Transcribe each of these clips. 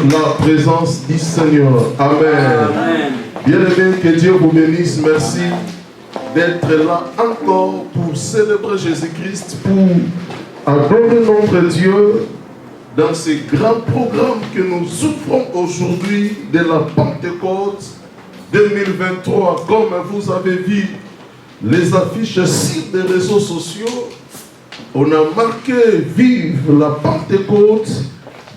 dans la présence du Seigneur. Amen. Bien-aimés, que Dieu vous bénisse. Merci d'être là encore pour célébrer Jésus-Christ, pour adorer notre Dieu dans ce grand programme que nous souffrons aujourd'hui de la Pentecôte 2023. Comme vous avez vu les affiches sur les réseaux sociaux, on a marqué « Vive la Pentecôte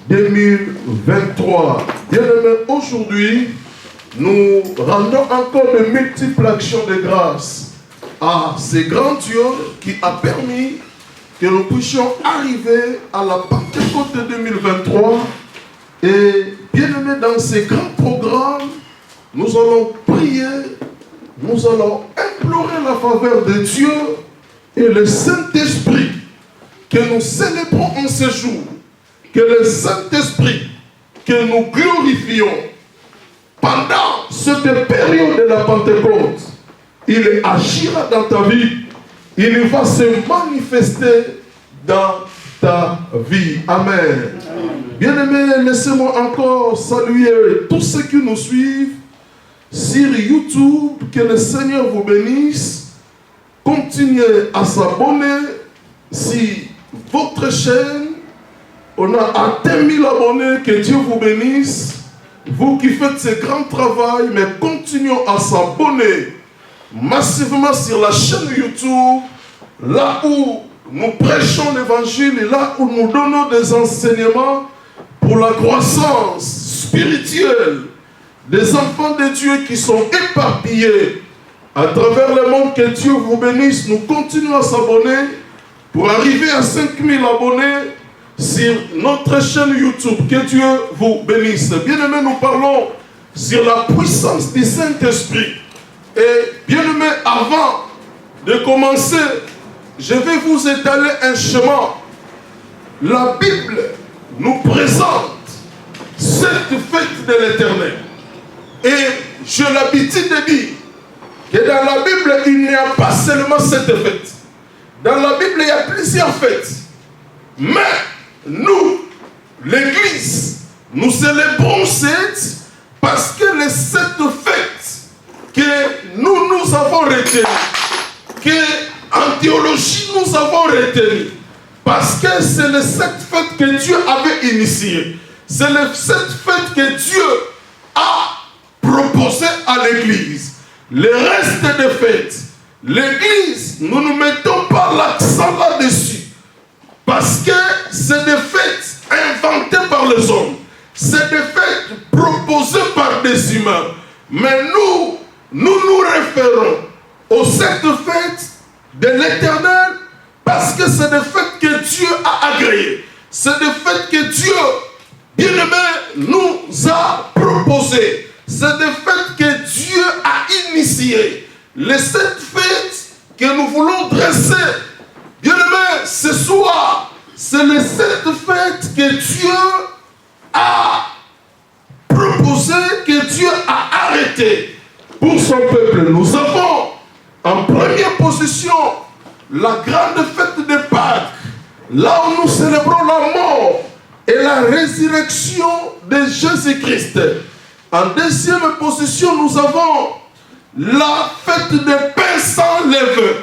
2023 ». Bien-aimés, aujourd'hui, nous rendons encore de multiples actions de grâce à ce grand Dieu qui a permis que nous puissions arriver à la Pentecôte 2023. Et bien-aimés, dans ce grand programme, nous allons prier, nous allons implorer la faveur de Dieu et le Saint-Esprit que nous célébrons en ce jour, que le Saint-Esprit que nous glorifions pendant cette période de la Pentecôte, il agira dans ta vie, il va se manifester dans ta vie. Amen. Bien-aimés, laissez-moi encore saluer tous ceux qui nous suivent sur YouTube. Que le Seigneur vous bénisse. Continuez à s'abonner si votre chaîne, on a atteint 1000 abonnés. Que Dieu vous bénisse. Vous qui faites ce grand travail, mais continuons à s'abonner massivement sur la chaîne YouTube, là où nous prêchons l'évangile et là où nous donnons des enseignements pour la croissance spirituelle des enfants de Dieu qui sont éparpillés à travers le monde. Que Dieu vous bénisse. Nous continuons à s'abonner pour arriver à 5000 abonnés sur notre chaîne YouTube. Que Dieu vous bénisse. Bien-aimés, nous parlons sur la puissance du Saint-Esprit. Et bien-aimés, avant de commencer, je vais vous étaler un chemin. La Bible nous présente cette fête de l'Éternel. Et j'ai l'habitude de dire que dans la Bible, il n'y a pas seulement cette fête. Dans la Bible, il y a plusieurs fêtes. Mais nous, l'Église, nous célébrons cette parce que cette fête que nous avons retenue, que en théologie nous avons retenue, parce que c'est cette fête que Dieu avait initiée. C'est cette fête que Dieu a proposée à l'Église. Le reste des fêtes, l'Église, nous ne mettons pas l'accent là-dessus. Parce que c'est des fêtes inventées par les hommes. C'est des fêtes proposées par des humains. Mais nous nous référons aux 7 fêtes de l'Éternel parce que c'est des fêtes que Dieu a agréées. C'est des fêtes que Dieu, bien-aimé, nous a proposées. C'est des fêtes que Dieu a initiées. Les 7 fêtes que nous voulons dresser, bien-aimé, ce soir, c'est les 7 fêtes que Dieu a proposées, que Dieu a arrêtées pour son peuple. Nous avons en première position la grande fête de Pâques, là où nous célébrons la mort et la résurrection de Jésus-Christ. En deuxième position, nous avons la fête des pains sans levain.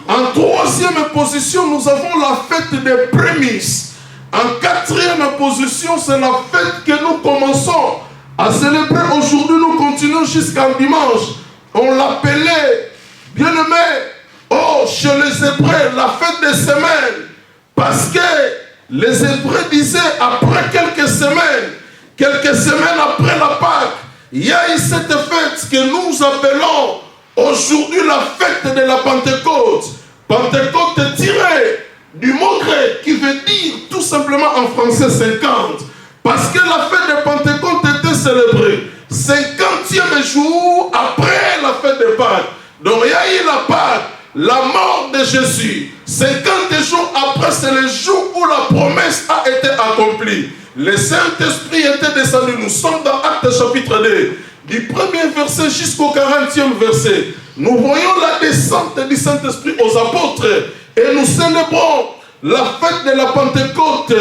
En troisième position, nous avons la fête des prémices. En quatrième position, c'est la fête que nous commençons à célébrer aujourd'hui. Nous continuons jusqu'à dimanche. On l'appelait, bien-aimé, chez les Hébreux, la fête des semaines. Parce que les Hébreux disaient, après quelques semaines après la Pâque, il y a eu cette fête que nous appelons aujourd'hui la fête de la Pentecôte. Pentecôte tirée du mot grec qui veut dire tout simplement en français 50. Parce que la fête de Pentecôte était célébrée 50e jour après la fête de Pâques. Donc il y a eu la Pâque, la mort de Jésus. 50 jours après, c'est le jour où la promesse a été accomplie. Le Saint-Esprit était descendu. Nous sommes dans Actes chapitre 2. Du premier verset jusqu'au 40e verset. Nous voyons la descente du Saint-Esprit aux apôtres. Et nous célébrons la fête de la Pentecôte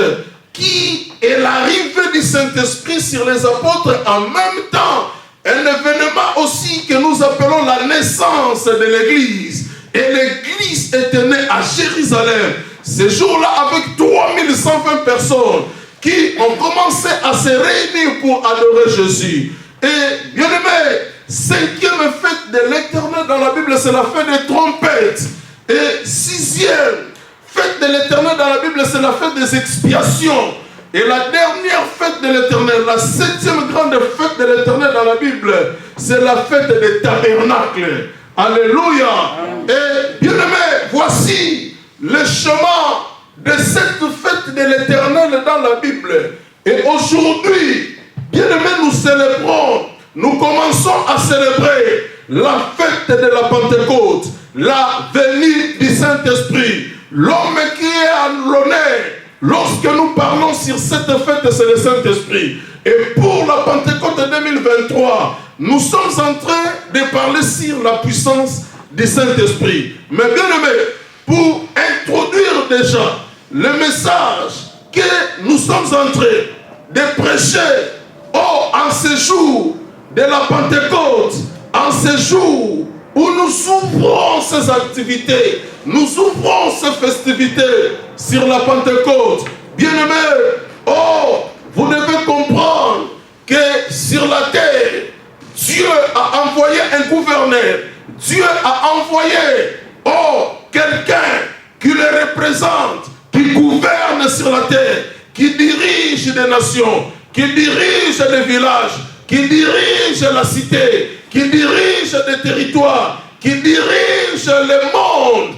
qui est l'arrivée du Saint-Esprit sur les apôtres, en même temps, un événement aussi que nous appelons la naissance de l'Église. Et l'Église était née à Jérusalem. Ce jour-là, avec 3120 personnes qui ont commencé à se réunir pour adorer Jésus. Et bien aimé, cinquième fête de l'Éternel dans la Bible, c'est la fête des trompettes. Et sixième fête de l'Éternel dans la Bible, c'est la fête des expiations. Et la dernière fête de l'Éternel, la septième grande fête de l'Éternel dans la Bible, c'est la fête des tabernacles. Alléluia. Et bien aimé, voici le chemin de cette fête de l'Éternel dans la Bible. Et aujourd'hui, bien aimé, nous célébrons, nous commençons à célébrer la fête de la Pentecôte, la venue du Saint-Esprit. L'homme qui est à l'honneur, lorsque nous parlons sur cette fête, c'est le Saint-Esprit. Et pour la Pentecôte 2023, nous sommes en train de parler sur la puissance du Saint-Esprit. Mais bien aimé, pour introduire déjà le message que nous sommes en train de prêcher en ce jour de la Pentecôte, en ce jour où nous ouvrons ces activités, nous ouvrons ces festivités sur la Pentecôte. Bien-aimés, vous devez comprendre que sur la terre, Dieu a envoyé un gouverneur, Dieu a envoyé, quelqu'un qui le représente, qui gouverne sur la terre, qui dirige des nations, qui dirige des villages, qui dirige la cité, qui dirige des territoires, qui dirige le monde,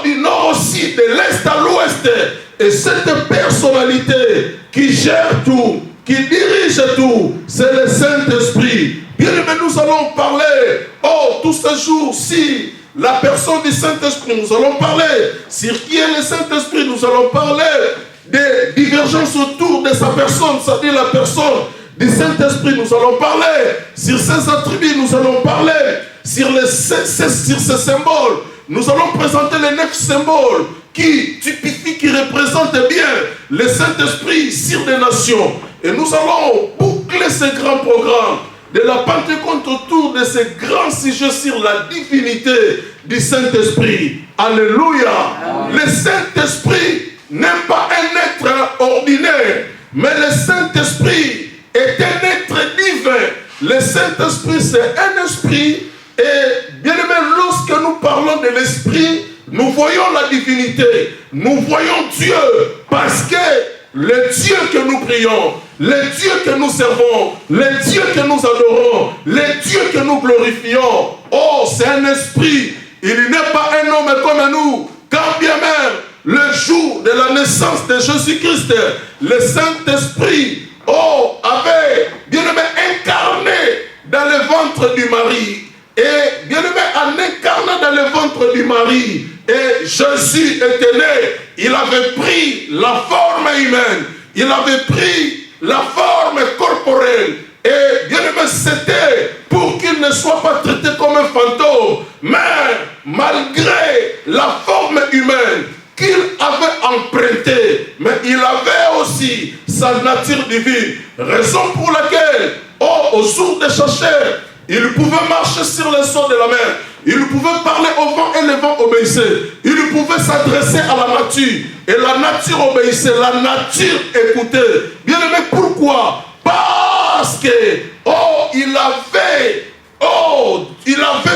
du nord au sud, de l'est à l'ouest. Et cette personnalité qui gère tout, qui dirige tout, c'est le Saint-Esprit. Bien aimé, nous allons parler, tous ces jours-ci, la personne du Saint-Esprit, nous allons parler sur qui est le Saint-Esprit, nous allons parler des divergences autour de sa personne, c'est-à-dire la personne du Saint-Esprit, nous allons parler sur ses attributs, nous allons parler sur ces symboles, nous allons présenter les 9 symboles qui typifient, qui représentent bien le Saint-Esprit sur des nations. Et nous allons boucler ce grand programme de la Pentecôte autour de ces grands sujets sur la divinité du Saint-Esprit. Alléluia. Amen. Le Saint-Esprit n'est pas un être ordinaire, mais le Saint-Esprit est un être divin. Le Saint-Esprit, c'est un esprit. Et bien aimé, lorsque nous parlons de l'esprit, nous voyons la divinité, nous voyons Dieu, parce que le Dieu que nous prions, le Dieu que nous servons, le Dieu que nous adorons, le Dieu que nous glorifions, c'est un esprit. Il n'est pas un homme comme nous, quand bien même le jour de la naissance de Jésus-Christ, le Saint-Esprit, avait bien aimé incarné dans le ventre du Marie. Et bien aimé, en incarnant dans le ventre du Marie, et Jésus était né, il avait pris la forme humaine, il avait pris la forme corporelle. Et bien aimé, c'était pour qu'il ne soit pas traité comme un fantôme, mais malgré la forme humaine qu'il avait empruntée, mais il avait aussi sa nature divine. Raison pour laquelle, au jour de sa chair, il pouvait marcher sur les eaux de la mer. Il pouvait parler au vent et le vent obéissait. Il pouvait s'adresser à la nature. Et la nature obéissait. La nature écoutait. Bien aimé, pourquoi? Parce que, il avait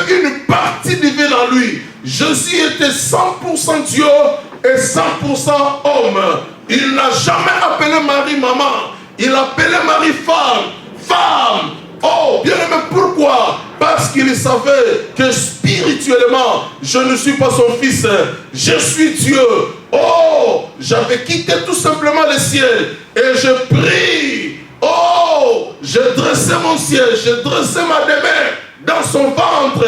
une partie divine en lui. Jésus était 100% Dieu et 100% homme. Il n'a jamais appelé Marie maman. Il appelait Marie femme. Femme. Bien aimé, pourquoi? Parce qu'il savait que spirituellement, je ne suis pas son fils, je suis Dieu. J'avais quitté tout simplement le ciel et je prie. Je dressais mon ciel, je dressais ma demeure dans son ventre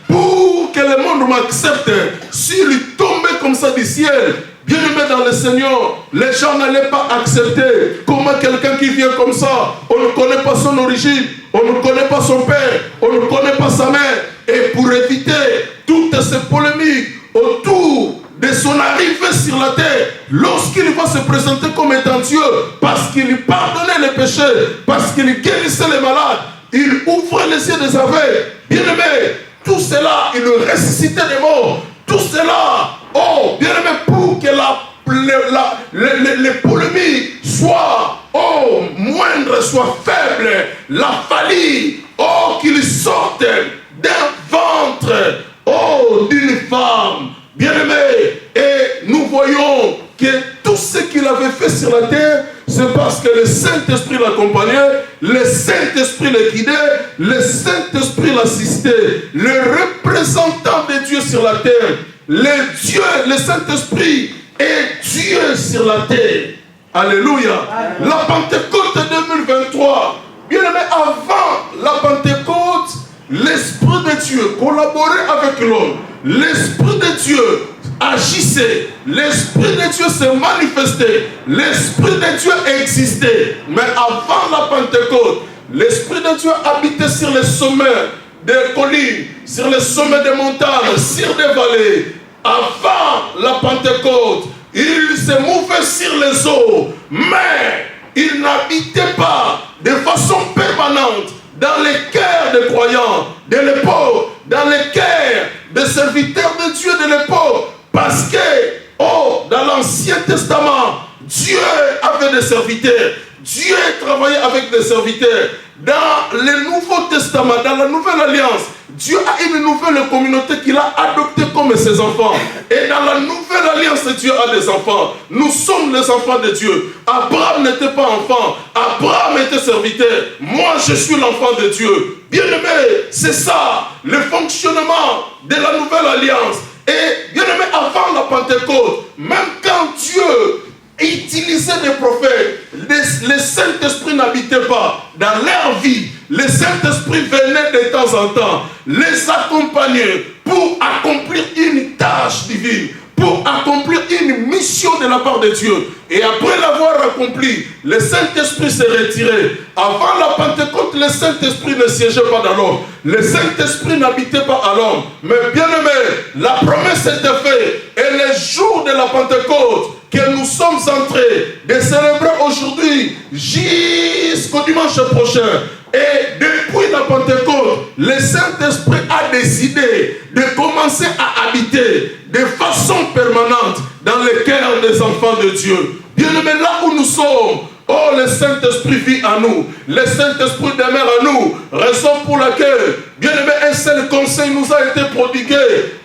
pour que le monde m'accepte. S'il tombait comme ça du ciel, bien aimé dans le Seigneur, les gens n'allaient pas accepter. Comment quelqu'un qui vient comme ça, on ne connaît pas son origine, on ne connaît pas son père, on ne connaît pas sa mère. Et pour éviter toutes ces polémiques autour de son arrivée sur la terre, lorsqu'il va se présenter comme étant Dieu, parce qu'il pardonnait les péchés, parce qu'il guérissait les malades, il ouvrait les yeux des aveugles. Bien-aimé, tout cela, il ressuscitait les morts. Tout cela, oh, bien-aimé, pour que les polémiques soient, oh, moindres, soient faibles, la fallie, oh, qu'il sorte d'un ventre, oh, d'une femme. Bien-aimé, et nous voyons que tout ce qu'il avait fait sur la terre, c'est parce que le Saint-Esprit l'accompagnait, le Saint-Esprit le guidait, le Saint-Esprit l'assistait. Le représentant de Dieu sur la terre, le Saint-Esprit est Dieu sur la terre. Alléluia. Amen. La Pentecôte 2023, bien aimé, avant la Pentecôte, l'Esprit de Dieu collaborait avec l'homme. L'Esprit de Dieu agissait, l'Esprit de Dieu se manifestait, l'Esprit de Dieu existait. Mais avant la Pentecôte, l'Esprit de Dieu habitait sur les sommets des collines, sur les sommets des montagnes, sur des vallées. Avant la Pentecôte, il se mouvait sur les eaux, mais il n'habitait pas de façon permanente dans les cœurs des croyants de l'époque, dans les cœurs des serviteurs de Dieu de l'époque. Parce que, oh, dans l'Ancien Testament, Dieu avait des serviteurs. Dieu travaillait avec des serviteurs. Dans le Nouveau Testament, dans la Nouvelle Alliance, Dieu a une nouvelle communauté qu'il a adoptée comme ses enfants. Et dans la Nouvelle Alliance, Dieu a des enfants. Nous sommes les enfants de Dieu. Abraham n'était pas enfant. Abraham était serviteur. Moi, je suis l'enfant de Dieu. Bien-aimé, c'est ça, le fonctionnement de la Nouvelle Alliance. Et bien-aimé, avant la Pentecôte, même quand Dieu utilisait des prophètes, le Saint-Esprit n'habitait pas dans leur vie. Le Saint-Esprit venait de temps en temps les accompagner pour accomplir une tâche divine, pour accomplir une mission de la part de Dieu. Et après l'avoir accompli, le Saint-Esprit s'est retiré. Avant la Pentecôte, le Saint-Esprit ne siégeait pas dans l'homme. Le Saint-Esprit n'habitait pas à l'homme. Mais bien aimé, la promesse était faite. Et le jour de la Pentecôte, que nous sommes en train de célébrer aujourd'hui, jusqu'au dimanche prochain, et depuis la Pentecôte, le Saint-Esprit a décidé de commencer à habiter de façon permanente dans les cœurs des enfants de Dieu. Bien aimé, là où nous sommes, oh, le Saint-Esprit vit en nous. Le Saint-Esprit demeure en nous. Raison pour laquelle, bien aimé, un seul conseil nous a été prodigué.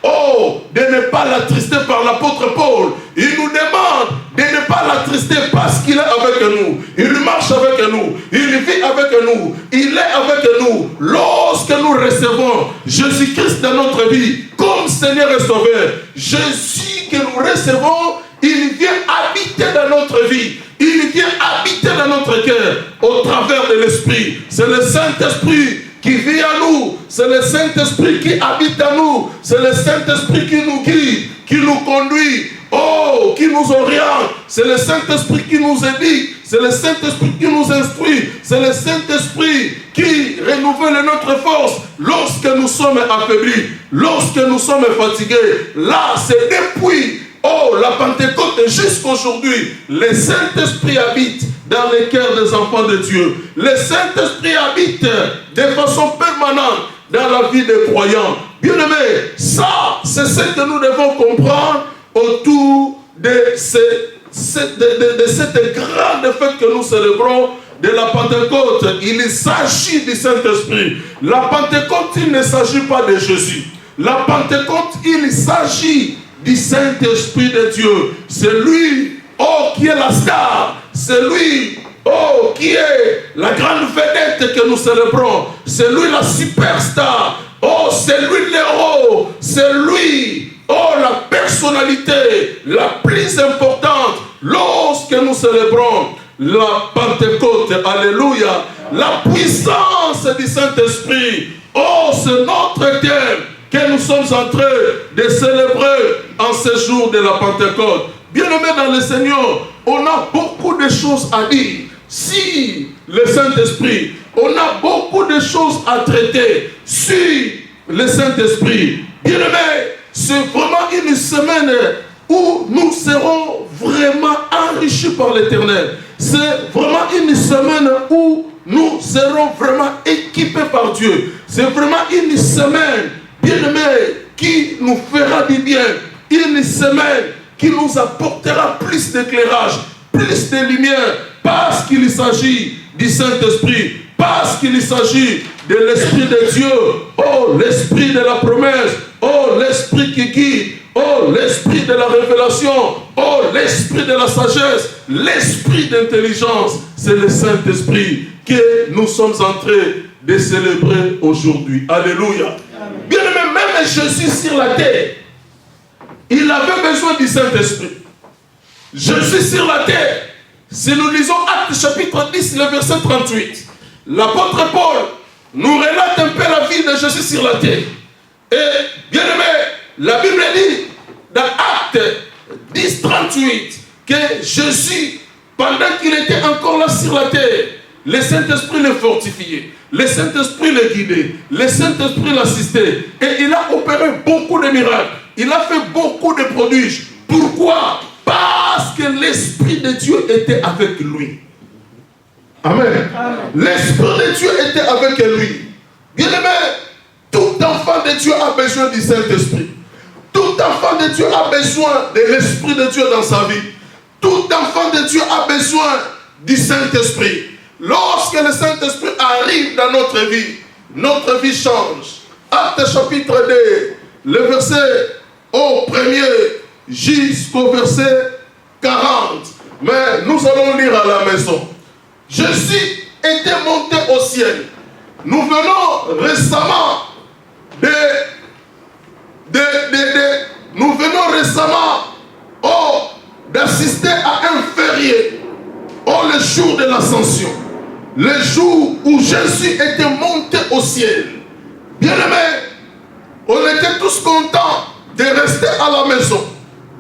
Oh, de ne pas l'attrister par l'apôtre Paul. Il nous demande de ne pas l'attrister parce qu'il est avec nous. Il marche avec nous. Il vit avec nous. Il est avec nous. Lorsque nous recevons Jésus-Christ dans notre vie comme Seigneur et Sauveur, Jésus que nous recevons, il vient habiter dans notre vie. Il vient habiter dans notre cœur au travers de l'Esprit. C'est le Saint-Esprit qui vit en nous. C'est le Saint-Esprit qui habite en nous. C'est le Saint-Esprit qui nous guide, qui nous conduit, oh, qui nous oriente. C'est le Saint-Esprit qui nous éduque. C'est le Saint-Esprit qui nous instruit. C'est le Saint-Esprit qui renouvelle notre force lorsque nous sommes affaiblis, lorsque nous sommes fatigués. Là, c'est depuis la Pentecôte jusqu'à aujourd'hui, le Saint-Esprit habite dans les cœurs des enfants de Dieu. Le Saint-Esprit habite de façon permanente dans la vie des croyants. Bien-aimés, ça, c'est ce que nous devons comprendre autour de cette grande fête que nous célébrons de la Pentecôte. Il s'agit du Saint-Esprit. La Pentecôte, il ne s'agit pas de Jésus. La Pentecôte, il s'agit du Saint-Esprit de Dieu. C'est lui, oh, qui est la star. C'est lui, oh, qui est la grande vedette que nous célébrons. C'est lui la superstar. Oh, c'est lui l'héros. C'est lui, oh, la personnalité la plus importante lorsque nous célébrons la Pentecôte. Alléluia. La puissance du Saint-Esprit. Oh, c'est notre thème que nous sommes en train de célébrer en ce jour de la Pentecôte. Bien-aimés dans le Seigneur, on a beaucoup de choses à dire. Si le Saint-Esprit, on a beaucoup de choses à traiter sur le Saint-Esprit. Bien-aimés, c'est vraiment une semaine où nous serons vraiment enrichis par l'Éternel. c'est vraiment une semaine où nous serons vraiment équipés par Dieu. C'est vraiment une semaine, bien-aimée, qui nous fera du bien. Une semaine qui nous apportera plus d'éclairage, plus de lumière, parce qu'il s'agit du Saint-Esprit, parce qu'il s'agit de l'Esprit de Dieu. Oh, l'Esprit de la promesse. Oh, l'Esprit qui guide. Oh, l'Esprit de la révélation. Oh, l'Esprit de la sagesse. L'Esprit d'intelligence. C'est le Saint-Esprit que nous sommes en train de célébrer aujourd'hui. Alléluia. Bien aimé, même Jésus sur la terre, il avait besoin du Saint-Esprit. Jésus sur la terre, si nous lisons Actes chapitre 10, le verset 38, l'apôtre Paul nous relate un peu la vie de Jésus sur la terre. Et bien aimé, la Bible dit dans Actes 10, 38 que Jésus, pendant qu'il était encore là sur la terre, le Saint-Esprit le fortifiait, le Saint-Esprit le guidait, le Saint-Esprit l'assistait. Et il a opéré beaucoup de miracles, il a fait beaucoup de prodiges. Pourquoi? Parce que l'Esprit de Dieu était avec lui. Amen. L'Esprit de Dieu était avec lui. Bien-aimé, tout enfant de Dieu a besoin du Saint-Esprit. Tout enfant de Dieu a besoin de l'Esprit de Dieu dans sa vie. Tout enfant de Dieu a besoin du Saint-Esprit. Lorsque le Saint-Esprit arrive dans notre vie change. Acte chapitre 2, le verset au premier jusqu'au verset 40. Mais nous allons lire à la maison. Jésus était monté au ciel. Nous venons récemment d'assister à un férié. Le jour de l'ascension. Le jour où Jésus était monté au ciel. Bien aimé, on était tous contents de rester à la maison,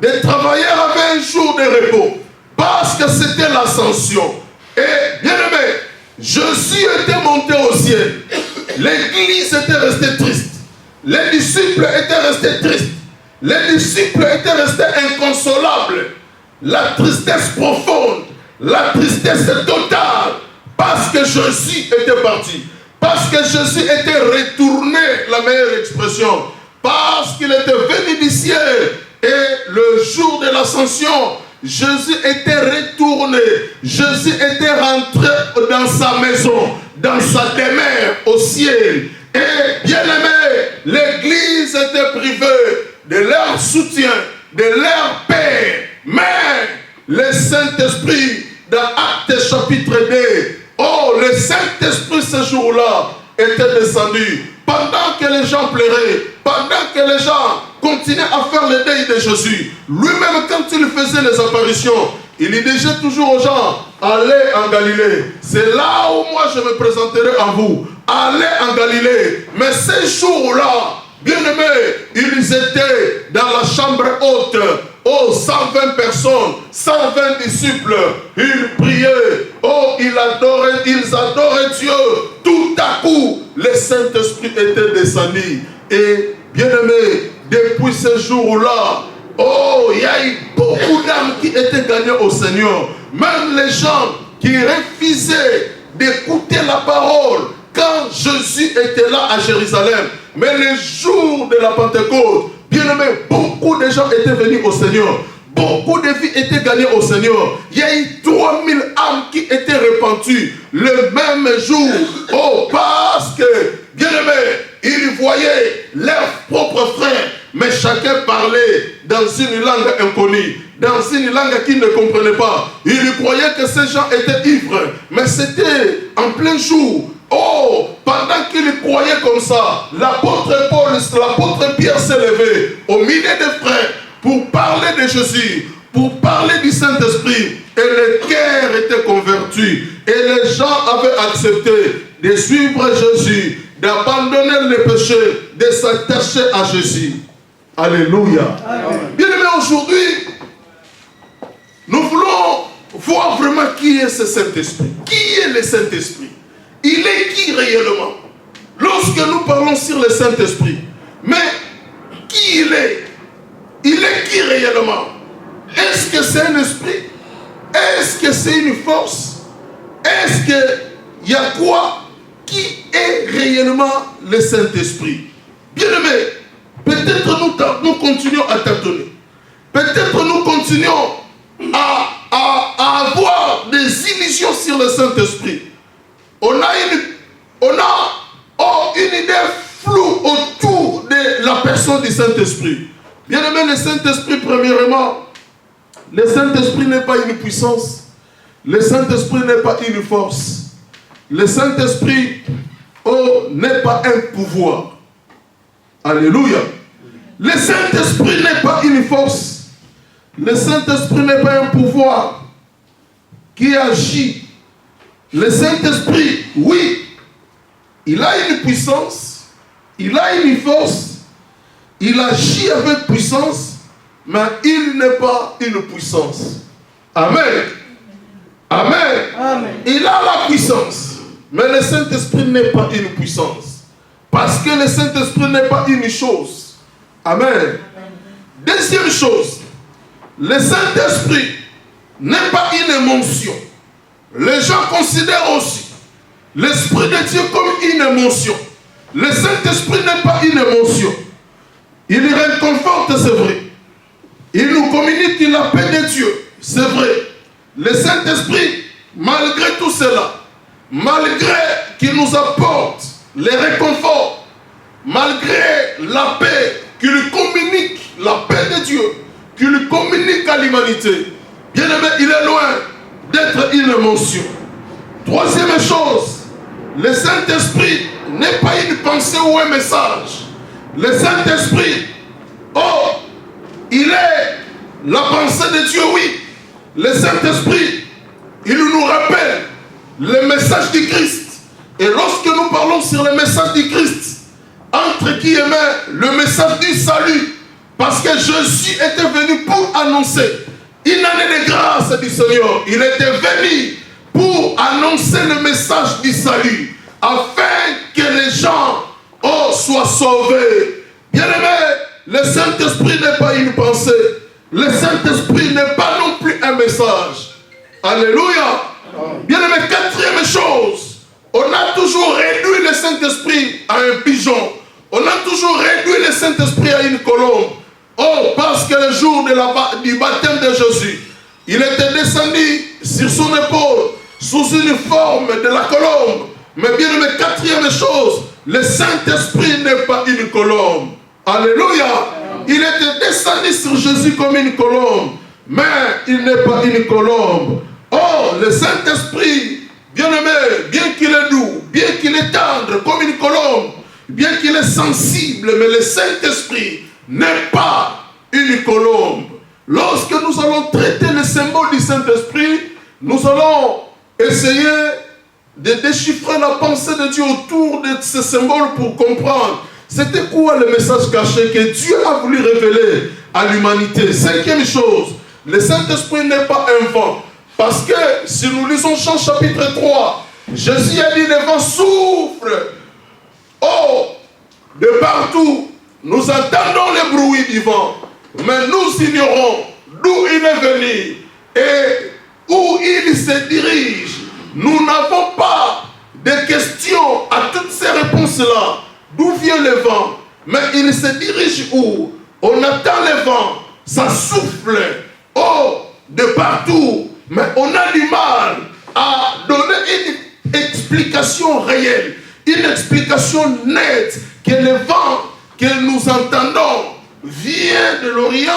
de travailler avec un jour de repos, parce que c'était l'ascension. Et bien aimé, Jésus était monté au ciel. L'église était restée triste. Les disciples étaient restés tristes. Les disciples étaient restés inconsolables. La tristesse profonde, la tristesse totale, parce que Jésus était parti. Parce que Jésus était retourné, la meilleure expression. Parce qu'il était venu du ciel. Et le jour de l'ascension, Jésus était retourné. Jésus était rentré dans sa maison, dans sa demeure au ciel. Et bien aimé, l'église était privée de leur soutien, de leur paix. Mais le Saint-Esprit, dans Actes chapitre 2, le Saint-Esprit ce jour-là était descendu. Pendant que les gens pleuraient, pendant que les gens continuaient à faire le deuil de Jésus, lui-même quand il faisait les apparitions, il disait toujours aux gens, allez en Galilée, c'est là où moi je me présenterai à vous, allez en Galilée. Mais ces jours-là, bien aimés, ils étaient dans la chambre haute. 120 personnes, 120 disciples, ils priaient, ils adoraient Dieu. Tout à coup, le Saint-Esprit était descendu. Et bien aimé, depuis ce jour-là, il y a eu beaucoup d'âmes qui étaient gagnées au Seigneur. Même les gens qui refusaient d'écouter la parole quand Jésus était là à Jérusalem. Mais le jour de la Pentecôte, bien aimé, beaucoup de gens étaient venus au Seigneur. Beaucoup de vies étaient gagnées au Seigneur. Il y a eu 3000 âmes qui étaient repenties le même jour. Parce que, bien aimé, ils voyaient leurs propres frères, mais chacun parlait dans une langue inconnue, dans une langue qu'ils ne comprenaient pas. Ils croyaient que ces gens étaient ivres, mais c'était en plein jour. Pendant qu'il croyait comme ça, l'apôtre Paul, l'apôtre Pierre s'est levé au milieu des frères pour parler de Jésus, pour parler du Saint-Esprit. Et le cœur était converti. Et les gens avaient accepté de suivre Jésus, d'abandonner le péché, de s'attacher à Jésus. Alléluia. Bien aimé, aujourd'hui, nous voulons voir vraiment qui est ce Saint-Esprit. Qui est le Saint-Esprit? Il est qui réellement? Lorsque nous parlons sur le Saint-Esprit, mais qui il est? Il est qui réellement? Est-ce que c'est un esprit? Est-ce que c'est une force? Est-ce qu'il y a quoi? Qui est réellement le Saint-Esprit? Bien-aimés, peut-être nous continuons à tâtonner. Peut-être nous continuons à avoir des illusions sur le Saint-Esprit. On a une idée floue autour de la personne du Saint-Esprit. Bien-aimé, le Saint-Esprit, premièrement, le Saint-Esprit n'est pas une puissance. Le Saint-Esprit n'est pas une force. Le Saint-Esprit n'est pas un pouvoir. Alléluia. Le Saint-Esprit n'est pas une force. Le Saint-Esprit n'est pas un pouvoir qui agit. Le Saint-Esprit, oui, il a une puissance, il a une force, il agit avec puissance, mais il n'est pas une puissance. Amen. Amen. Amen. Il a la puissance, mais le Saint-Esprit n'est pas une puissance. Parce que le Saint-Esprit n'est pas une chose. Amen. Deuxième chose, le Saint-Esprit n'est pas une émotion. Les gens considèrent aussi l'Esprit de Dieu comme une émotion. Le Saint-Esprit n'est pas une émotion. Il réconforte, c'est vrai. Il nous communique la paix de Dieu, c'est vrai. Le Saint-Esprit, malgré tout cela, malgré qu'il nous apporte les réconforts, malgré la paix, qu'il lui communique la paix de Dieu, qu'il lui communique à l'humanité, bien aimé, il est loin d'être une émotion. Troisième chose, le Saint-Esprit n'est pas une pensée ou un message. Le Saint-Esprit, il est la pensée de Dieu, oui. Le Saint-Esprit, il nous rappelle le message du Christ. Et lorsque nous parlons sur le message du Christ, entre guillemets, le message du salut, parce que Jésus était venu pour annoncer une année de grâce du Seigneur. Il était venu pour annoncer le message du salut, afin que les gens soient sauvés. Bien-aimés, le Saint-Esprit n'est pas une pensée. Le Saint-Esprit n'est pas non plus un message. Alléluia. Bien-aimés, quatrième chose, on a toujours réduit le Saint-Esprit à un pigeon. On a toujours réduit le Saint-Esprit à une colombe. Parce que le jour du baptême de Jésus, il était descendu sur son épaule, sous une forme de la colombe. Mais bien aimé, quatrième chose, le Saint-Esprit n'est pas une colombe. Alléluia. Il était descendu sur Jésus comme une colombe, mais il n'est pas une colombe. Le Saint-Esprit, bien aimé, bien qu'il est doux, bien qu'il est tendre comme une colombe, bien qu'il est sensible, mais le Saint-Esprit n'est pas une colombe. Lorsque nous allons traiter le symbole du Saint-Esprit, nous allons essayer de déchiffrer la pensée de Dieu autour de ce symbole pour comprendre c'était quoi le message caché que Dieu a voulu révéler à l'humanité. Cinquième chose, le Saint-Esprit n'est pas un vent. Parce que si nous lisons Jean chapitre 3, Jésus a dit le vent souffle de partout. Nous entendons le bruit du vent, mais nous ignorons d'où il est venu et où il se dirige. Nous n'avons pas de questions à toutes ces réponses-là. D'où vient le vent? Mais il se dirige où? On attend le vent, ça souffle de partout, mais on a du mal à donner une explication réelle, une explication nette que le vent que nous entendons vient de l'Orient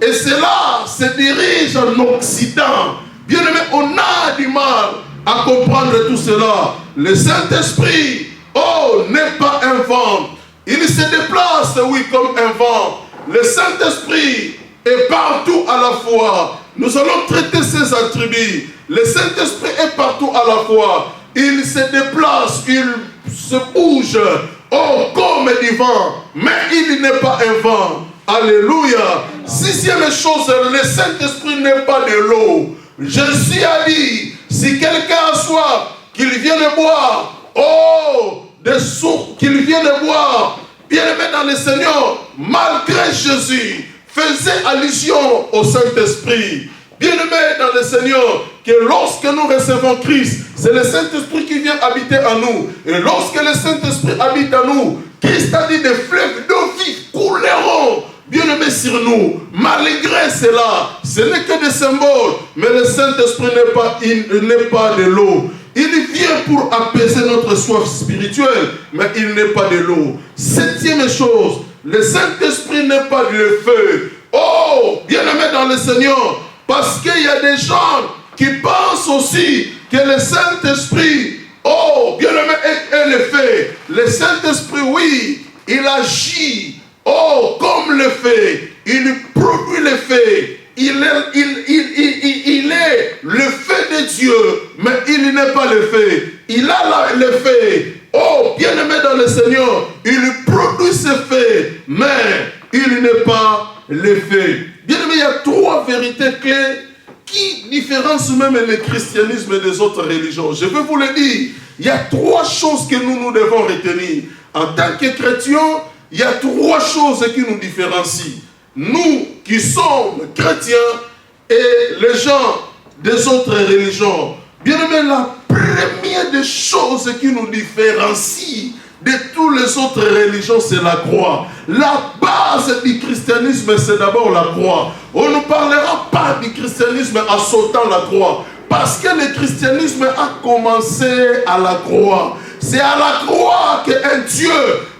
et cela se dirige en Occident. Bien aimé, on a du mal à comprendre tout cela. Le Saint-Esprit, n'est pas un vent. Il se déplace, oui, comme un vent. Le Saint-Esprit est partout à la fois. Nous allons traiter ses attributs. Le Saint-Esprit est partout à la fois. Il se déplace, il se bouge, comme du vent. Mais il n'est pas un vent. Alléluia. Sixième chose, le Saint-Esprit n'est pas de l'eau. Jésus a dit, si quelqu'un a soif, qu'il vienne boire. Des sources qu'il vienne boire. Bien-aimé dans le Seigneur, malgré Jésus, faisait allusion au Saint-Esprit. Bien-aimés dans le Seigneur, que lorsque nous recevons Christ, c'est le Saint-Esprit qui vient habiter en nous. Et lorsque le Saint-Esprit habite en nous, Christ a dit des fleuves d'eau vive couleront, bien-aimés, sur nous. Malgré cela, ce n'est que des symboles, mais le Saint-Esprit n'est pas de l'eau. Il vient pour apaiser notre soif spirituelle, mais il n'est pas de l'eau. Septième chose, le Saint-Esprit n'est pas le feu. Oh, bien-aimés dans le Seigneur, parce qu'il y a des gens qui pensent aussi que le Saint-Esprit, oh, bien-aimé, est le feu. Le Saint-Esprit, oui, il agit, oh, comme le feu. Il produit le feu. Il est le feu de Dieu, mais il n'est pas le feu. Il a le feu. Oh, bien-aimé dans le Seigneur, il produit ce feu, mais il n'est pas le feu. Bien-aimé, il y a trois vérités clés qui différencient même le christianisme des autres religions. Je vais vous le dire. Il y a trois choses que nous devons retenir. En tant que chrétiens, il y a trois choses qui nous différencient. Nous qui sommes chrétiens et les gens des autres religions. Bien aimé, la première des choses qui nous différencie de toutes les autres religions, c'est la croix. La base du christianisme, c'est d'abord la croix. On ne parlera pas du christianisme en sautant la croix. Parce que le christianisme a commencé à la croix. C'est à la croix qu'un Dieu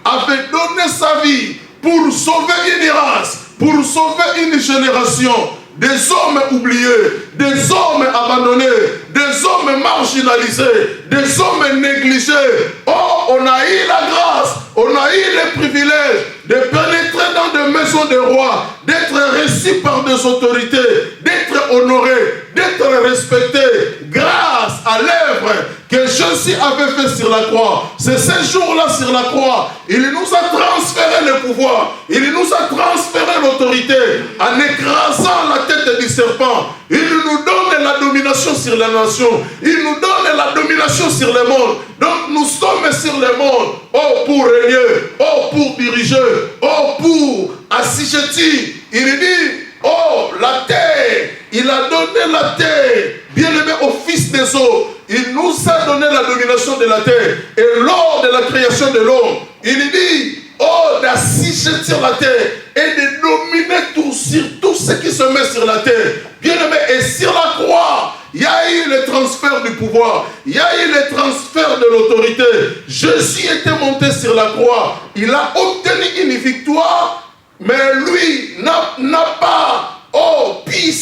avait donné sa vie pour sauver une race, pour sauver une génération, des hommes oubliés, des hommes abandonnés, des hommes marginalisés, des hommes négligés. Oh, on a eu la grâce, on a eu le privilège de pénétrer dans des maisons de rois, d'être reçus par des autorités, d'être honorés, d'être respectés grâce à l'œuvre que Jésus avait fait sur la croix. C'est ce jour-là sur la croix, il nous a transféré le pouvoir, il nous a transféré l'autorité en écrasant la tête du serpent. Il nous donne la domination sur les nations, il nous donne la domination sur le monde. Donc nous sommes sur le monde, oh pour régner, oh pour diriger, oh pour assujettir. Il dit, oh la terre, il a donné la terre, bien aimé, au Fils des eaux. Il nous a donné la domination de la terre. Et lors de la création de l'homme, il dit, oh, d'assujettir la terre et de dominer tout sur tout ce qui se met sur la terre. Bien aimé, et sur la croix, il y a eu le transfert du pouvoir, il y a eu le transfert de l'autorité. Jésus était monté sur la croix, il a obtenu une victoire, mais lui n'a pas, oh, pu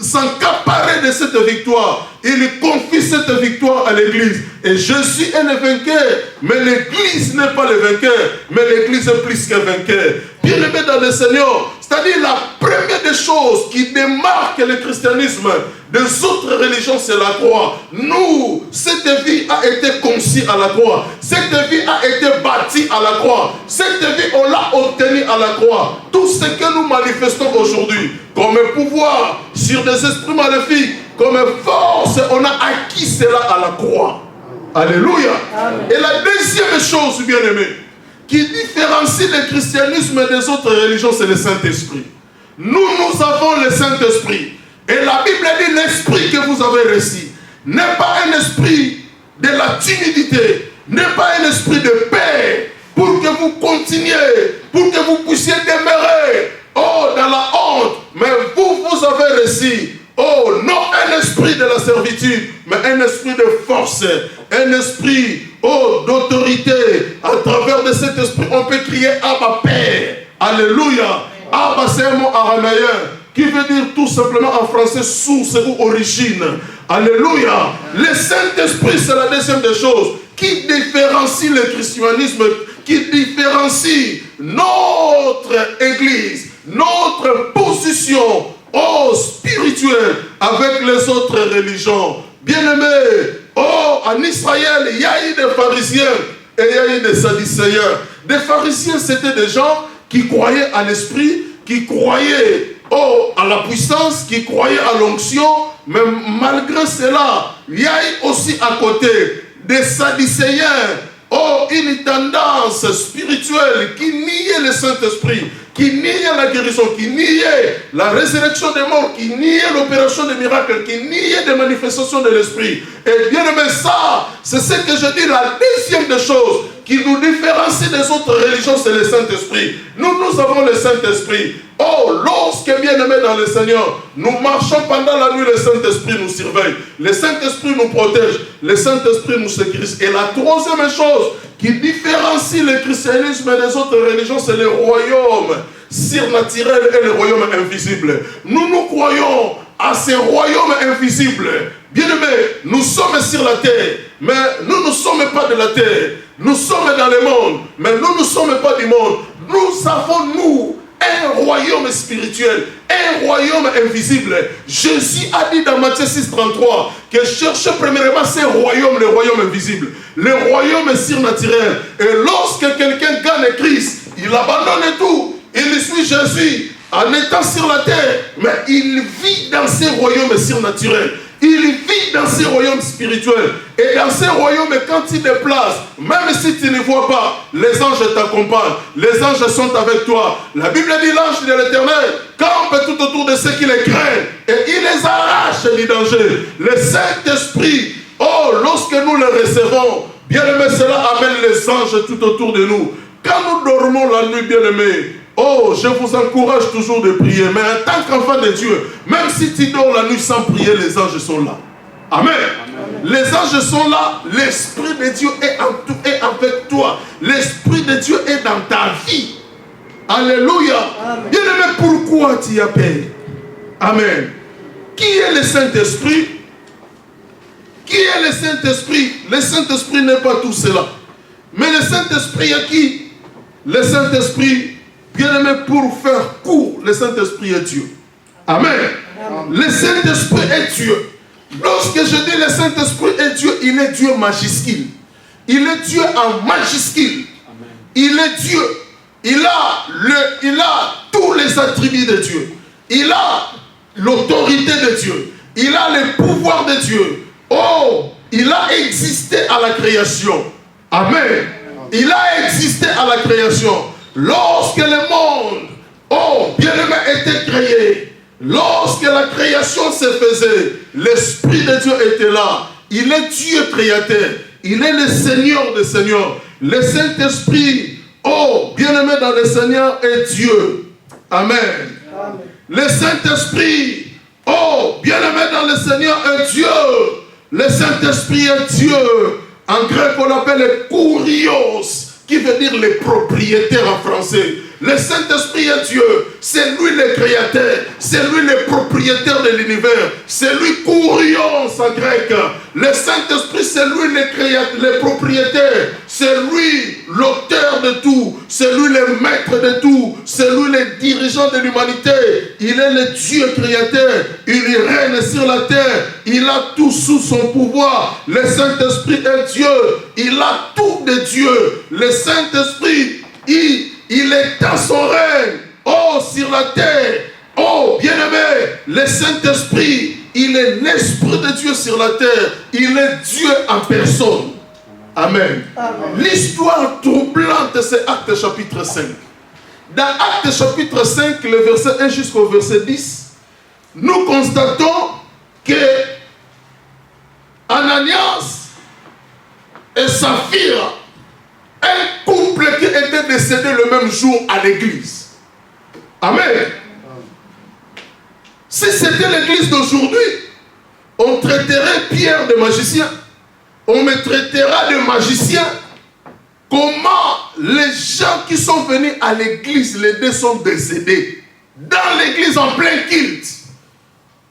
s'encaparer de cette victoire. Il confie cette victoire à l'église. Et Jésus est le vainqueur, mais l'église n'est pas le vainqueur, mais l'église est plus que vainqueur. Bien aimé dans le Seigneur, c'est-à-dire la première des choses qui démarque le christianisme des autres religions, c'est la croix. Nous, cette vie a été conçue à la croix. Cette vie a été bâtie à la croix. Cette vie, on l'a obtenue à la croix. Tout ce que nous manifestons aujourd'hui, comme pouvoir sur des esprits maléfiques, comme force, on a acquis cela à la croix. Alléluia. Amen. Et la deuxième chose, bien aimé, qui différencie le christianisme des autres religions, c'est le Saint-Esprit. Nous avons le Saint-Esprit. Et la Bible dit, l'esprit que vous avez reçu n'est pas un esprit de la timidité, n'est pas un esprit de paix, pour que vous continuiez, pour que vous puissiez demeurer, oh, dans la honte. Mais vous avez reçu, oh, non un esprit de la servitude, mais un esprit de force, un esprit, oh, d'autorité. À travers de cet esprit, on peut crier Abba Père. Alléluia. Abba, c'est un mot araméen qui veut dire tout simplement en français source ou origine. Alléluia. Le Saint-Esprit, c'est la deuxième des choses qui différencie le christianisme, qui différencie notre église, notre position, oh, spirituelle avec les autres religions. Bien-aimés, oh, en Israël, il y a eu des pharisiens et il y a eu des sadducéens. Des pharisiens, c'était des gens qui croyaient à l'esprit, qui croyaient, oh, à la puissance, qui croyaient à l'onction, mais malgré cela, il y a eu aussi à côté des sadducéens, oh, une tendance spirituelle qui niait le Saint-Esprit, qui niait la guérison, qui niait la résurrection des morts, qui niait l'opération des miracles, qui niait des manifestations de l'esprit. Et bien aimé, ça, c'est ce que je dis, la deuxième des choses qui nous différencie des autres religions, c'est le Saint-Esprit. Nous avons le Saint-Esprit. Oh, lorsque bien aimé dans le Seigneur, nous marchons pendant la nuit, le Saint-Esprit nous surveille. Le Saint-Esprit nous protège. Le Saint-Esprit nous sécurise. Et la troisième chose qui différencie le christianisme des autres religions, c'est le royaume surnaturel et le royaume invisible. Nous croyons à ces royaumes invisibles. Bien-aimés, nous sommes sur la terre, mais nous ne sommes pas de la terre. Nous sommes dans le monde, mais nous ne sommes pas du monde. Nous avons, nous, un royaume spirituel, un royaume invisible. Jésus a dit dans Matthieu 6,33 que cherchez premièrement ce royaume, le royaume invisible, le royaume surnaturel. Et lorsque quelqu'un gagne Christ, il abandonne tout, il suit Jésus en étant sur la terre, mais il vit dans ce royaume surnaturel. Il vit dans ce royaume spirituel. Et dans ce royaume, quand il déplace, même si tu ne vois pas, les anges t'accompagnent. Les anges sont avec toi. La Bible dit l'ange de l'Éternel campe tout autour de ceux qui les craignent. Et il les arrache du danger. Le Saint-Esprit, oh, lorsque nous le recevons, bien aimé, cela amène les anges tout autour de nous. Quand nous dormons la nuit, bien aimé, oh, je vous encourage toujours de prier. Mais en tant qu'enfant de Dieu, même si tu dors la nuit sans prier, les anges sont là. Amen. Amen. Les anges sont là. L'Esprit de Dieu est avec toi. L'Esprit de Dieu est dans ta vie. Alléluia. Bien aimé, pourquoi tu as peur? Amen. Qui est le Saint-Esprit? Qui est le Saint-Esprit? Le Saint-Esprit n'est pas tout cela. Mais le Saint-Esprit est qui? Le Saint-Esprit, bien aimé, pour faire court, le Saint-Esprit est Dieu. Amen. Amen. Le Saint-Esprit est Dieu. Lorsque je dis le Saint-Esprit est Dieu, il est Dieu majuscule. Il est Dieu en majuscule. Amen. Il est Dieu. Il a tous les attributs de Dieu. Il a l'autorité de Dieu. Il a le pouvoir de Dieu. Oh, il a existé à la création. Amen. Il a existé à la création. Lorsque le monde, oh, bien-aimé, était créé, lorsque la création se faisait, l'Esprit de Dieu était là. Il est Dieu créateur. Il est le Seigneur des Seigneurs. Le Saint-Esprit, oh, bien-aimé dans le Seigneur, est Dieu. Amen. Amen. Le Saint-Esprit, oh, bien-aimé dans le Seigneur, est Dieu. Le Saint-Esprit est Dieu. En grec, on l'appelle le kurios, qui veut dire le propriétaire en français. Le Saint-Esprit est Dieu. C'est lui le créateur. C'est lui le propriétaire de l'univers. C'est lui kurios en grec. Le Saint-Esprit, c'est lui le créateur, le propriétaire. C'est lui l'auteur de tout. C'est lui le maître de tout. C'est lui le dirigeant de l'humanité. Il est le Dieu créateur. Il règne sur la terre. Il a tout sous son pouvoir. Le Saint-Esprit est Dieu. Il a tout de Dieu. Le Saint-Esprit, il est dans son règne. Oh, sur la terre. Oh, bien-aimé, le Saint-Esprit, il est l'Esprit de Dieu sur la terre. Il est Dieu en personne. Amen. L'histoire troublante, c'est Actes chapitre 5. Dans Actes chapitre 5, le verset 1 jusqu'au verset 10, nous constatons que Ananias et Saphira, un couple qui était décédé le même jour à l'église. Amen. Si c'était l'église d'aujourd'hui, on traiterait Pierre de magicien. On me traitera de magicien. Comment les gens qui sont venus à l'église, les deux sont décédés. Dans l'église en plein culte.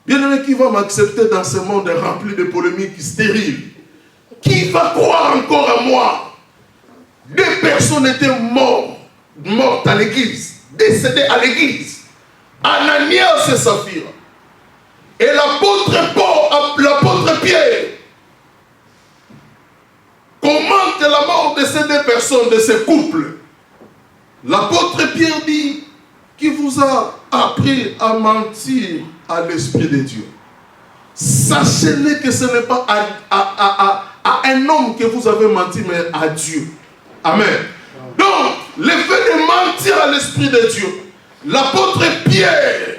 Bien-aimé, qui va m'accepter dans ce monde rempli de polémiques stériles? Qui va croire encore à moi? Deux personnes étaient mortes à l'église, décédées à l'église. Ananias et Saphira. Et l'apôtre Pierre commente la mort de ces deux personnes, de ces couples. L'apôtre Pierre dit: qui vous a appris à mentir à l'Esprit de Dieu? Sachez-le que ce n'est pas à un homme que vous avez menti, mais à Dieu. Amen. Donc, le fait de mentir à l'Esprit de Dieu, l'apôtre Pierre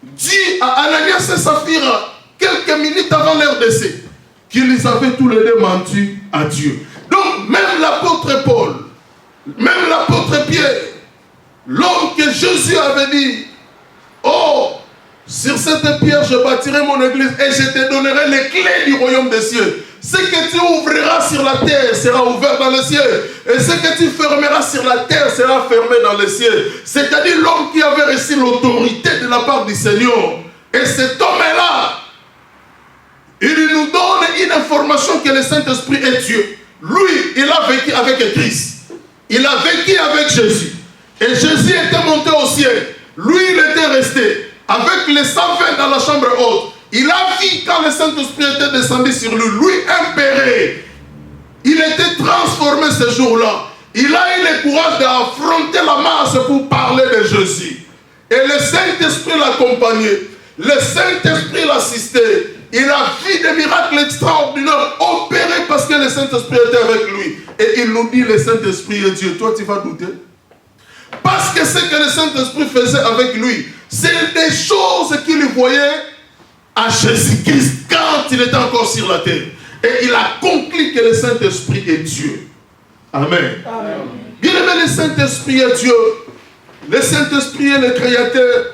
dit à Ananias et Saphira, quelques minutes avant leur décès, qu'ils avaient tous les deux menti à Dieu. Donc, même l'apôtre Paul, même l'apôtre Pierre, l'homme que Jésus avait dit, oh, sur cette pierre, je bâtirai mon église et je te donnerai les clés du royaume des cieux. Ce que tu ouvriras sur la terre sera ouvert dans les cieux. Et ce que tu fermeras sur la terre sera fermé dans les cieux. C'est-à-dire l'homme qui avait reçu l'autorité de la part du Seigneur. Et cet homme-là, il nous donne une information que le Saint-Esprit est Dieu. Lui, il a vécu avec Christ. Il a vécu avec Jésus. Et Jésus était monté au ciel. Lui, il était resté avec les 120 dans la chambre haute. Il a vu quand le Saint-Esprit était descendu sur lui. Lui, impéré. Il était transformé ce jour-là. Il a eu le courage d'affronter la masse pour parler de Jésus. Et le Saint-Esprit l'accompagnait. Le Saint-Esprit l'assistait. Il a vu des miracles extraordinaires opérés parce que le Saint-Esprit était avec lui. Et il nous dit, le Saint-Esprit est Dieu. Toi, tu vas douter? Parce que ce que le Saint-Esprit faisait avec lui, c'est des choses qu'il voyait à Jésus-Christ quand il était encore sur la terre. Et il a conclu que le Saint-Esprit est Dieu. Amen. Amen. Bien aimé, le Saint-Esprit est Dieu. Le Saint-Esprit est le Créateur.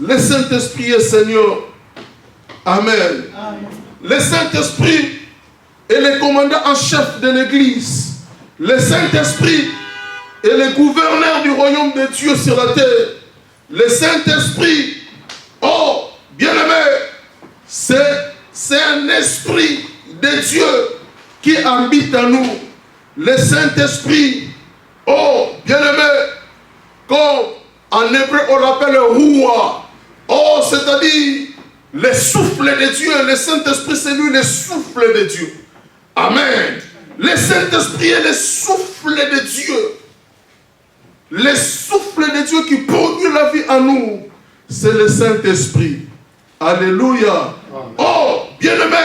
Le Saint-Esprit est Seigneur. Amen. Amen. Le Saint-Esprit est le commandant en chef de l'Église. Le Saint-Esprit est le gouverneur du royaume de Dieu sur la terre. Le Saint-Esprit, oh, bien-aimé, c'est un esprit de Dieu qui habite en nous. Le Saint-Esprit, oh, bien-aimé, comme en hébreu on l'appelle Roua. Oh, c'est-à-dire le souffle de Dieu. Le Saint-Esprit, c'est lui le souffle de Dieu. Amen. Le Saint-Esprit est le souffle de Dieu. Le souffle de Dieu qui produit la vie en nous, c'est le Saint-Esprit. Alléluia. Oh, bien-aimé,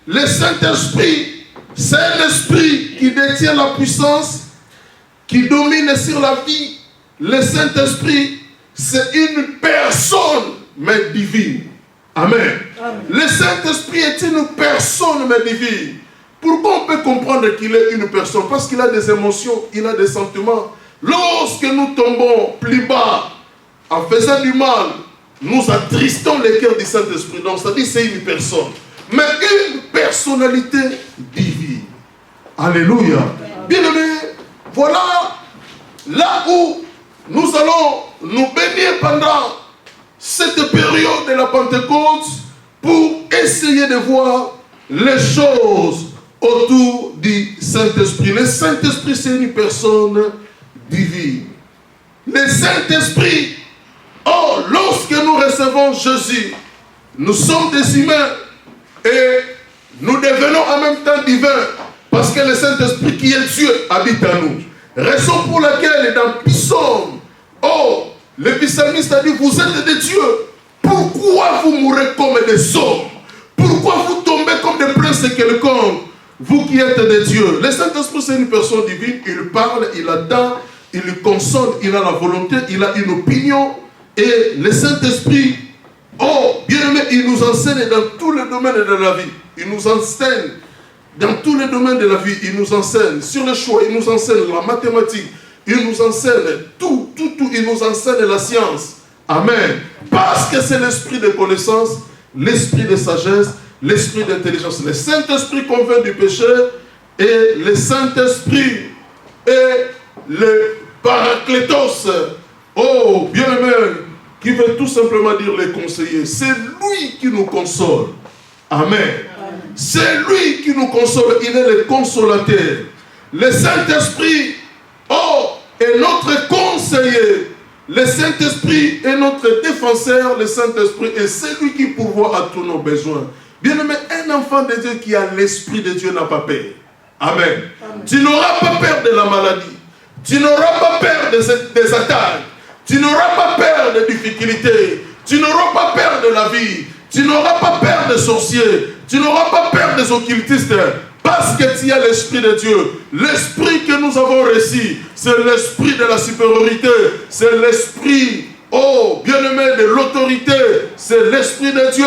le Saint-Esprit, c'est l'Esprit qui détient la puissance, qui domine sur la vie. Le Saint-Esprit, c'est une personne, mais divine. Amen. Amen. Le Saint-Esprit est une personne, mais divine. Pourquoi on peut comprendre qu'il est une personne? Parce qu'il a des émotions, il a des sentiments. Lorsque nous tombons plus bas, en faisant du mal, nous attristons le cœur du Saint-Esprit. Donc, c'est-à-dire c'est une personne. Mais une personnalité divine. Alléluia. Bien-aimé, voilà là où nous allons nous bénir pendant cette période de la Pentecôte pour essayer de voir les choses autour du Saint-Esprit. Le Saint-Esprit, c'est une personne divine. Le Saint-Esprit, oh, lorsque nous recevons Jésus, nous sommes des humains et nous devenons en même temps divins parce que le Saint-Esprit qui est Dieu habite en nous. Raison pour laquelle dans Psaume, oh, le psalmiste a dit, vous êtes des dieux. Pourquoi vous mourrez comme des hommes? Pourquoi vous tombez comme des princes quelconques, vous qui êtes des dieux? Le Saint-Esprit, c'est une personne divine. Il parle, il attend, il console, il a la volonté, il a une opinion. Et le Saint-Esprit, oh, bien-aimé, il nous enseigne dans tous les domaines de la vie. Il nous enseigne dans tous les domaines de la vie. Il nous enseigne sur le choix, il nous enseigne la mathématique, il nous enseigne tout. Il nous enseigne la science. Amen. Parce que c'est l'esprit de connaissance, l'esprit de sagesse, l'esprit d'intelligence. Le Saint-Esprit convainc du péché et le Saint-Esprit est le Paraclétos. Oh, bien-aimé, qui veut tout simplement dire les conseillers. C'est lui qui nous console. Amen. C'est lui qui nous console. Il est le consolateur. Le Saint-Esprit, oh, est notre conseiller. Le Saint-Esprit est notre défenseur. Le Saint-Esprit est celui qui pourvoit à tous nos besoins. Bien-aimé, un enfant de Dieu qui a l'Esprit de Dieu n'a pas peur. Amen. Amen. Tu n'auras pas peur de la maladie. Tu n'auras pas peur des attaques. Tu n'auras pas peur des difficultés. Tu n'auras pas peur de la vie. Tu n'auras pas peur des sorciers. Tu n'auras pas peur des occultistes. Parce que tu as l'Esprit de Dieu. L'Esprit que nous avons reçu, c'est l'Esprit de la supériorité. C'est l'Esprit oh, bien-aimé, de l'autorité, c'est l'Esprit de Dieu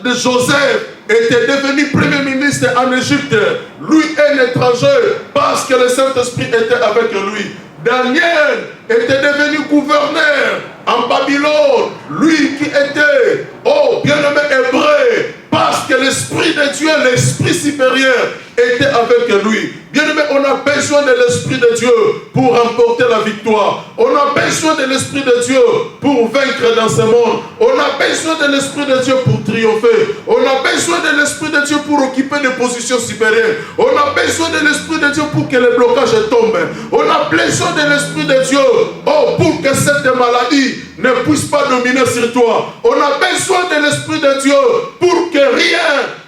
de Joseph, était devenu premier ministre en Égypte. Lui, un étranger, parce que le Saint-Esprit était avec lui. Daniel était devenu gouverneur en Babylone. Lui qui était, oh, bien-aimé hébreu, parce que l'Esprit de Dieu, l'Esprit supérieur, était avec lui. Bien-aimé, on a besoin de l'Esprit de Dieu pour remporter la victoire. On a besoin de l'Esprit de Dieu pour vaincre dans ce monde. On a besoin de l'Esprit de Dieu pour triompher. On a besoin de l'Esprit de Dieu pour occuper des positions supérieures. On a besoin de l'Esprit de Dieu pour que les blocages tombent. On a besoin de l'Esprit de Dieu, oh, pour que cette maladie ne puisse pas dominer sur toi. On a besoin de l'Esprit de Dieu pour que rien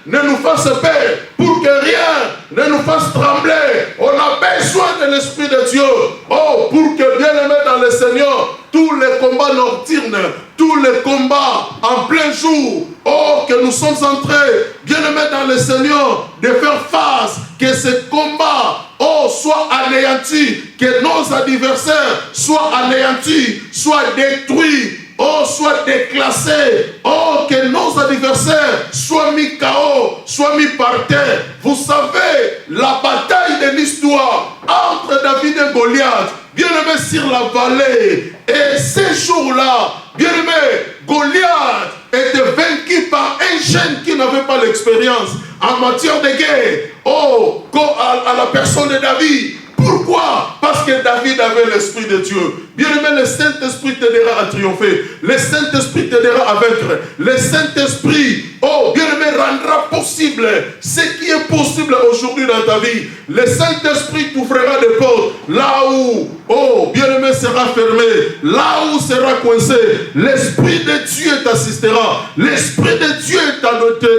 ne nous fasse peur, pour que rien ne nous fasse trembler. On a besoin de l'Esprit de Dieu, oh, pour que, bien-aimé dans le Seigneur, tous les combats nocturnes, tous les combats en plein jour, oh, que nous sommes en train, bien-aimé dans le Seigneur, de faire face, que ces combats, oh, soient anéantis, que nos adversaires soient anéantis, soient détruits, oh, soit déclassés, oh, que nos adversaires soient mis KO, soient mis par terre. Vous savez, la bataille de l'histoire entre David et Goliath, bien-aimé sur la vallée, et ces jours-là, bien-aimé, Goliath était vaincu par un jeune qui n'avait pas l'expérience en matière de guerre, oh, à la personne de David. Pourquoi? Parce que David avait l'Esprit de Dieu. Bien-aimé, le Saint-Esprit t'aidera à triompher. Le Saint-Esprit t'aidera à vaincre. Le Saint-Esprit, oh, bien-aimé, rendra possible ce qui est possible aujourd'hui dans ta vie. Le Saint-Esprit t'ouvrira des portes là où, oh, bien-aimé, sera fermé. Là où sera coincé. L'Esprit de Dieu t'assistera. L'Esprit de Dieu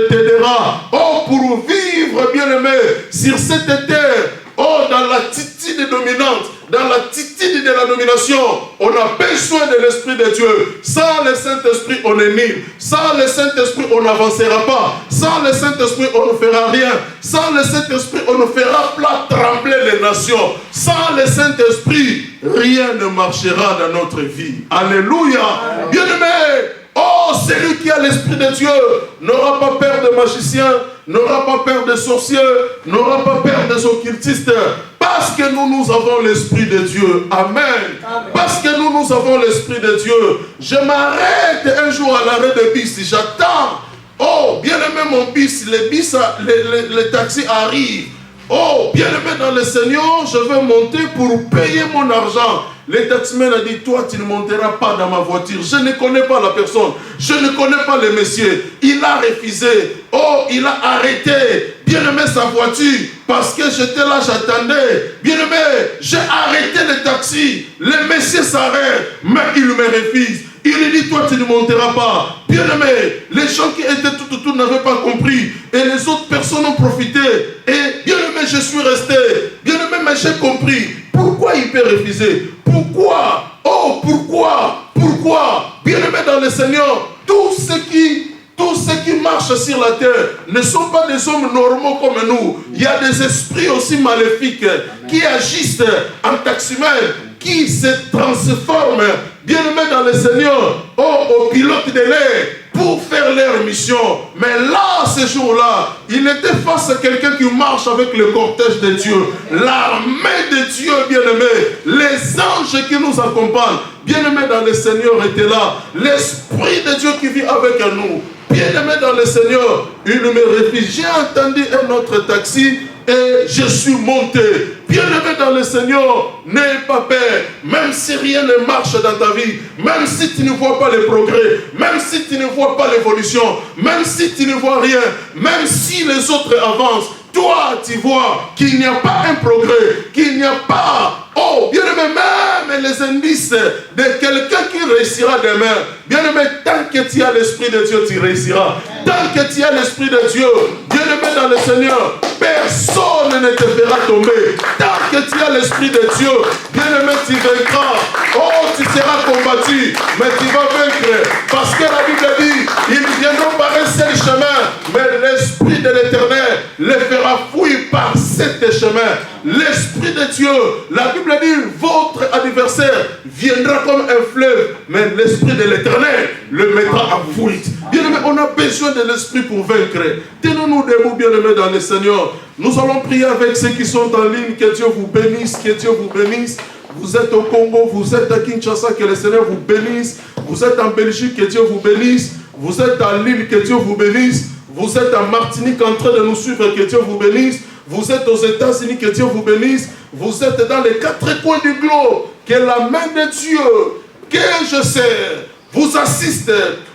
t'aidera. Oh, pour vivre, bien-aimé, sur cette terre. Oh, dans l'attitude dominante, dans l'attitude de la domination, on a besoin de l'Esprit de Dieu. Sans le Saint-Esprit, on est nul. Sans le Saint-Esprit, on n'avancera pas. Sans le Saint-Esprit, on ne fera rien. Sans le Saint-Esprit, on ne fera pas trembler les nations. Sans le Saint-Esprit, rien ne marchera dans notre vie. Alléluia. Bien-aimé, oh, celui qui a l'Esprit de Dieu n'aura pas peur de magiciens, n'aura pas peur des sorciers, n'aura pas peur des occultistes, parce que nous avons l'Esprit de Dieu. Amen. Amen. Parce que nous avons l'Esprit de Dieu. Je m'arrête un jour à l'arrêt de bus, j'attends. Oh, bien aimé mon bus, les taxis arrivent. Oh, bien aimé dans le Seigneur, je veux monter pour payer mon argent. Le taximan a dit, toi tu ne monteras pas dans ma voiture. Je ne connais pas la personne. Je ne connais pas le monsieur. Il a refusé. Oh, il a arrêté. Bien aimé sa voiture. Parce que j'étais là, j'attendais. Bien aimé, j'ai arrêté le taxi. Le monsieur s'arrête. Mais il me refuse. Il lui dit, toi tu ne monteras pas. Bien aimé, les gens qui étaient tout autour n'avaient pas compris. Et les autres personnes ont profité. Et bien aimé, je suis resté. Bien aimé, mais j'ai compris. Pourquoi il peut refuser? Pourquoi? Oh, pourquoi? Pourquoi? Bien aimé dans le Seigneur, tous ceux qui marchent sur la terre ne sont pas des hommes normaux comme nous. Il y a des esprits aussi maléfiques qui agissent en taximan, qui se transforment, bien aimé dans le Seigneur, oh, au pilote de l'air, pour faire leur mission. Mais là, ce jour-là, il était face à quelqu'un qui marche avec le cortège de Dieu. L'armée de Dieu, bien-aimé. Les anges qui nous accompagnent, bien-aimé dans le Seigneur, étaient là. L'Esprit de Dieu qui vit avec nous. Bien-aimé dans le Seigneur, il me refuse. J'ai entendu un autre taxi et je suis monté. Bien-aimé dans le Seigneur, n'aie pas peur. Même si rien ne marche dans ta vie, même si tu ne vois pas le progrès, même si tu ne vois pas l'évolution, même si tu ne vois rien, même si les autres avancent, toi tu vois qu'il n'y a pas un progrès, qu'il n'y a pas, oh, bien-aimé, même les indices de quelqu'un qui réussira demain. Bien-aimé, tant que tu as l'Esprit de Dieu, tu réussiras. Tant que tu as l'Esprit de Dieu, bien-aimé dans le Seigneur, personne ne te fera tomber. Tant que tu as l'Esprit de Dieu, bien-aimé, tu vaincras. Oh, tu seras combattu, mais tu vas vaincre. Parce que la Bible dit, ils viendront par un seul chemin, mais l'Esprit de l'Éternel les fera fuir par sept chemins. L'Esprit de Dieu, la Bible dit, votre adversaire viendra comme un fleuve, mais l'Esprit de l'Éternel le mettra en fuite. Bien-aimés, on a besoin de l'Esprit pour vaincre. Tenons-nous debout, bien-aimés, dans le Seigneur. Nous allons prier avec ceux qui sont en ligne. Que Dieu vous bénisse, que Dieu vous bénisse. Vous êtes au Congo, vous êtes à Kinshasa, que le Seigneur vous bénisse. Vous êtes en Belgique, que Dieu vous bénisse. Vous êtes à Lille, que Dieu vous bénisse. Vous êtes en Martinique en train de nous suivre, que Dieu vous bénisse. Vous êtes aux États-Unis, que Dieu vous bénisse. Vous êtes dans les quatre coins du globe. Que la main de Dieu, que je sers, vous assiste,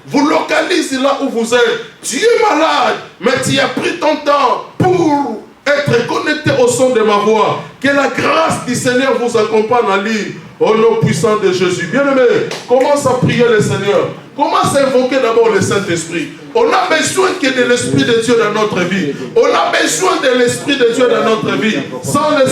vous localise là où vous êtes. Tu es malade, mais tu as pris ton temps pour être connecté au son de ma voix. Que la grâce du Seigneur vous accompagne en ligne. Au nom puissant de Jésus. Bien-aimé, commence à prier le Seigneur. Commence à invoquer d'abord le Saint-Esprit. On a besoin que de l'Esprit de Dieu dans notre vie. On a besoin de l'Esprit de Dieu dans notre vie. Sans le